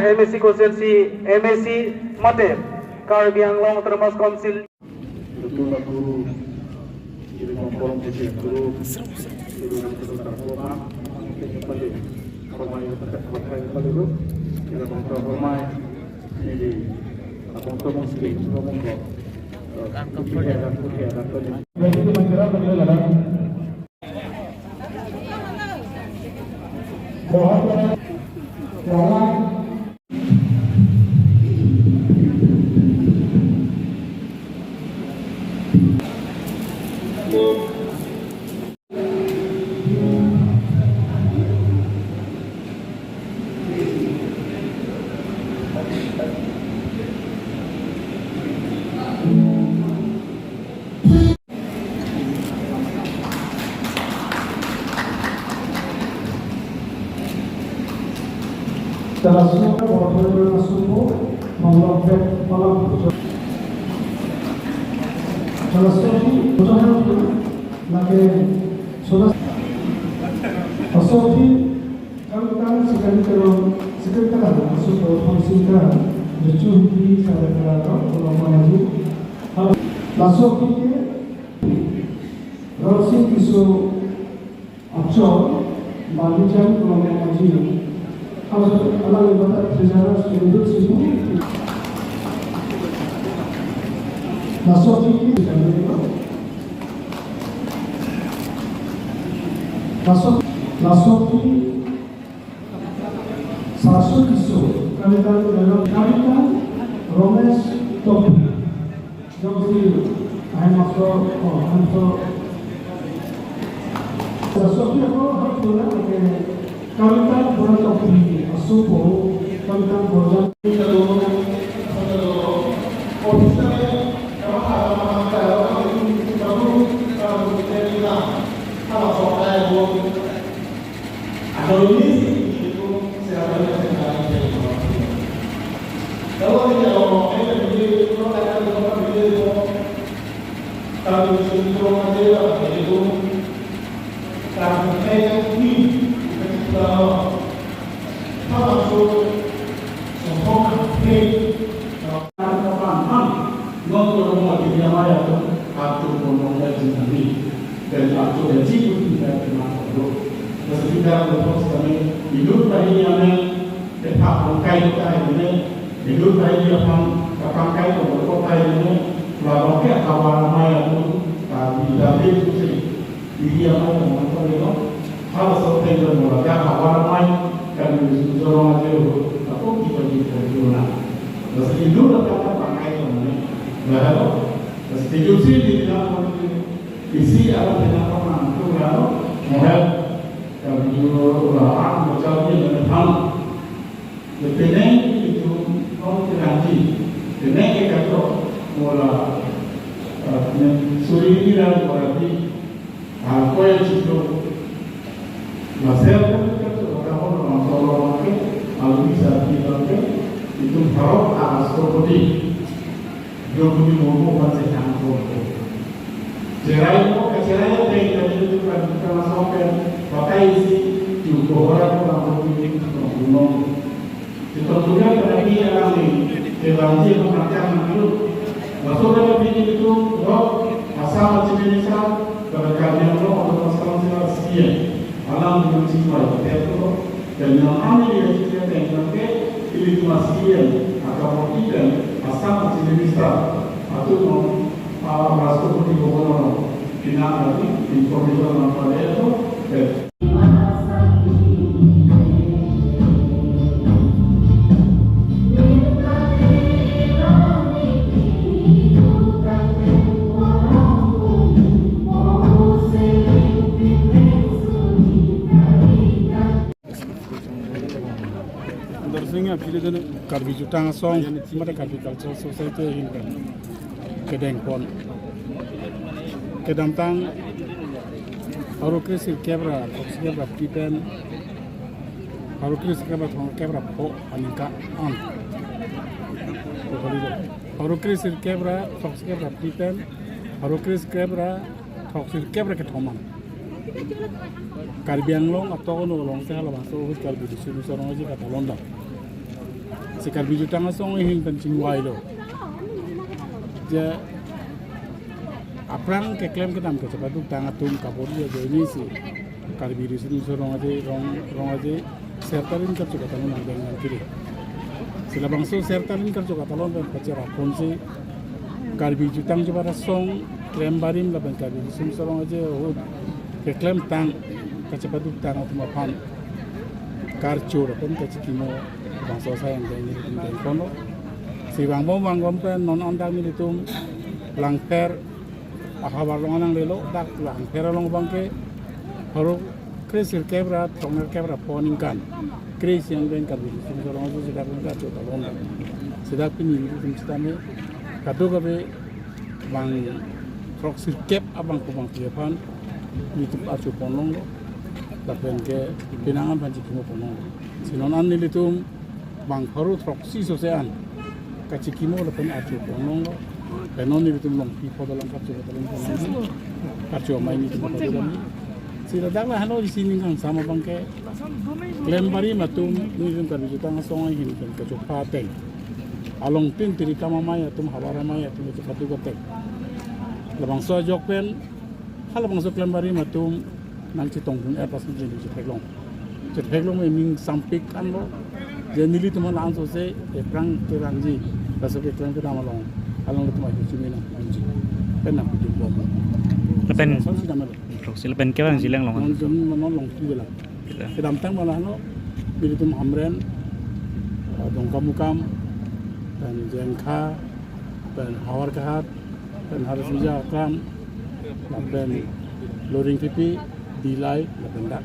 MSC Konsensi MSC Mate Karbi Anglong Termas Konsil Betul guru jadi kompon jadi guru terhormat kembali hormat yang terkait dulu kita kontrol hormat jadi kontrol muslim semua monggo dan itu mengira bagaimana bahwa termasuk bahwa subuh malam termasuk lagi sudah asal kami sekarang masuk fungsikan lucu di cara ulama maju masuk ke rosi isu aktor malikan ulama maju Allah ibadat sejarah sudut situ masuk ini masuk ini satu isu kami tahu dalam kalimat Romes Topi jadi masuk masuk ini apa harusnya kalimat bola topi asupo kalimat bola hidup bayi yang tetap bangkai ini hidup bayi yang bangkai kota ini lalu ke kawan maya pun di dalam itu dia mau menonton itu hal seperti itu mulai kawan maya kan dorong aja aku kita juga terus hidup tetap bangkai ini lalu setuju sih di dalam isi apa dengan orang itu lalu modal kalau orang macam ni menentang, lepas itu orang terganti, lepas itu mula suri ini dah berarti apa yang itu masalah itu orang orang kalau bisa kita itu harus atas seperti dia punya momo macam campur. Cerai itu kan kita masukkan pakai isi juga orang memiliki gunung. Tentunya pada dia kami terbanjir macam itu. Maksudnya begini itu, asal macam ini pada kami Allah atau masalah sekian. Alam dengan sifat itu dan yang kami dia cerita yang ini cuma sekian atau tidak asal macam ini atau masuk di bawah final lagi informasi apa itu Darusnya pilih dulu karbi jutang song mereka karbi cultural society ini kedeng pon kedam tang haru krisir kebra kebra pipen haru krisir kebra po anika on haru krisir kebra pipen haru krisir kebra ketoman karbiang long atau no long saya lah masuk karbi di sini seorang aja kata London sekar biju tanga song hing pencing wai lo je aprang ke klaim ke nam ke cepat tu tanga tum kapor je ini si kar biru sini rong aje sertarin kar cuka talon nang dengan kiri sila bangso sertarin kar cuka talon ben pacara ponse kar biju tang je song klaim barim la ben kar biru sini rong aje ke klaim tang ke cepat tu tanga tu mapan kar cur pun ke cikimo bangso sayang dengan kono si bang pen non andang ni tum langper akabar longanang lelo dak langper long bangke haru krisir kebra tonger kebra poningkan kris yang ben kabi sum sorong su sudah pun kacu talon sudah pini tum stame kado kabe bang proksir kep abang kubang tiapan YouTube acu ponong tapi ke pinangan panci kimo ponong sinon an ni tum bang haru proksi sosean kacikimo lepen acu ponong penon ni tum long pi podalang kacu talon ponong kacu mai ni tum podalang sila dagla halo di sini kan sama bangke lembari matum ni tum kan jutang songai hin kan kacu pateng along tin tiri kama maya tum hawara maya tum katu gote labang so jokpen halo bang so lembari matum nang citong pun pas ni jadi ceteklong ming sampik kan lo jenili tum lan so se prang terangji pasok ke klan kita malong along tum aja cumina anji penam di bom lepen so sudah malo proksi lepen ke bang silang long non jom non long tu bela kedam tang malah no bilitum amren dong kamukam dan jengka dan hawar kahat dan harus bija kram dan loring pipi dilai lepen dak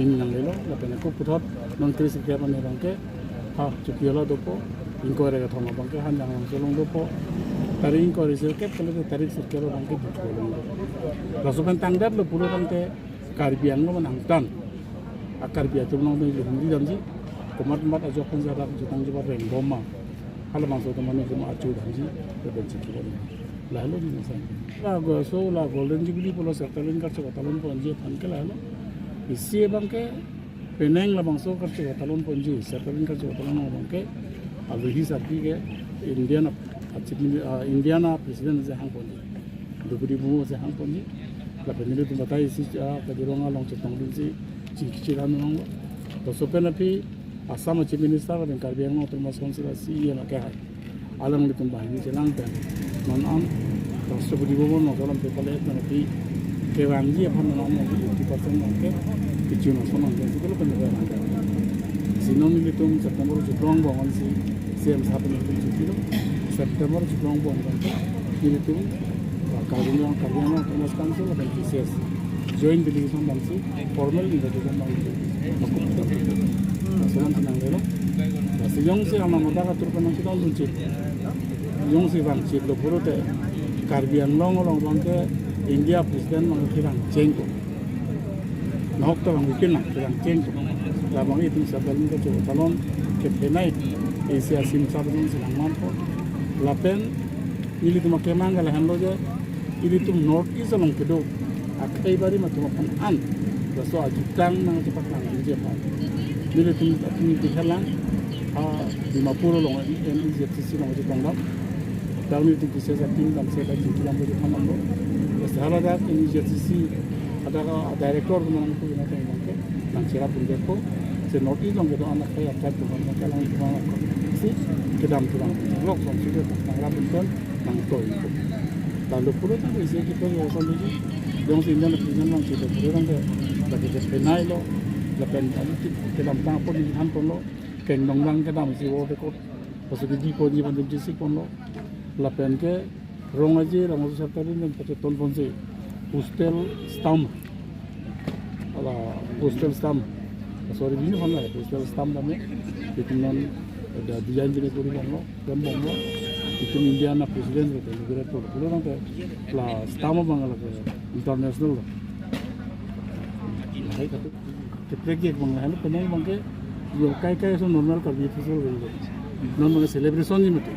ini nang lelo lepen aku putot non kris ke apa ni bangke ha cukiola dopo ingko rega thoma bangke han jang solong dopo tari ingko riserke kalau tarik serkelo bangke ditolong rasukan tangdat lo pulo tangke karbian lo menangtan akar biatu nong ni hindi damji komat ajo penjara jutang jiba reng bomma kalau masuk teman itu acu damji berbenci kilo lalu di sana lagu so la golden jubilee pulo sertalin kar coba talon ponji panke lalu isi bangke peneng la bangso kar coba talon ponji sertalin kar coba talon bangke alu hisab ke Indiana presiden se hang ponji dubudi bu se hang ponji la penile tu batai si kajironga long cetong dinsi cingkiran nong to sopen api asam chief minister ben karbiang no to mas konsila si ye ma ka alam ni tum bahini jelang dan non am rastrapati bu no dalam pepale na api kewangi apa no mo di pasen ke kichu no sono ke sikolo pen ba sinon ni tum september jutrong bongon si CM sapen ni kilo September jutrong bongon ni tum karbiang no to mas konsila ben PCS join delegation bansi formal invitation bansi Sunan tenang dulu. Basi yang si ama muda katur penang kita lunci. Yang si bang si lo puro te karbian long bangke India presiden mengkirang cengko. Nahok tu bang bikin nak kirang cengko. Labang itu sebelum ke coba talon ke penai Asia sim sabun silang mampu. Lapen ini tu makai mangga lah hando je. Ini tu North East long kedo. Akai bari macam an. Baso ajutang nang cepat nang je apa. Bila tu dikhalang di Mapuro long ini JTC long je tanggal. Tahun itu kisah saking dan saya lagi dalam beberapa nama. Seharusnya dah ini JTC ada director dengan aku yang ada yang ke, nang cerah pun deko. Senoti long itu anak saya akan tu orang kalang itu orang si kedam tulang. Lok long sudah nang rapun kan nang toy itu. Lalu puro tu isi kita yang usah lagi. Yang sehingga presiden long kita puro orang ke lagi penai lo. Lepen politik dalam tang pun di han pun lo keng nong nang ke dalam si wo dekot pasal di ko di bandung jisi pun lo lepen ke rong aje rong sertari dan ton pun si postal stamp ala postal stamp sorry ini pun lah postal stamp namanya itu non ada desain jenis pun lo dan lo itu Indiana presiden itu negara tu pulau orang ke lah stamp bangala ke international lo hai kata Kepregi bang lalu penai bangke yo kai so normal कर दिए थे सो normal celebration ni mate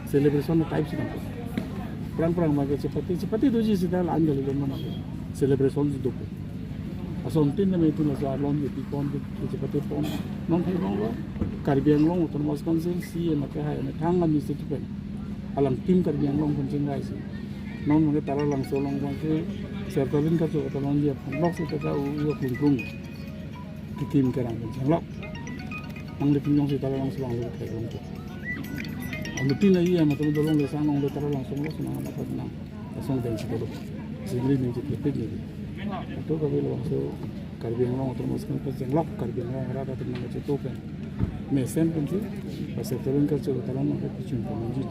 celebration type sih nampak perang bangke cepati tu je sih dah anjali mana celebration itu tu asal mungkin nama itu nasi alon di pon cepati pon non hilang lo Karbi Anglong autonomous constituency and Makahay and Tanga Mr. Alang tim Karbi Anglong Punching Rice. Non Mangitara Lang Solong Wanke, Sertalin Kato Atalonia, Lox at the Punggung, to Kim Karan, Lock. Ang Lipinong si Talang Slang kay Ronto. Ang Lipina iya matulong le sanong le Talang Song Los na dapat na asong din siguro. Siguro din si Pipig. Ito kabilo so Karbi Anglong autonomous constituency Lock Karbi Anglong rata ng mga token. May sen pensi, pasal turun ke Talang Mangka Pichun Pamanjit.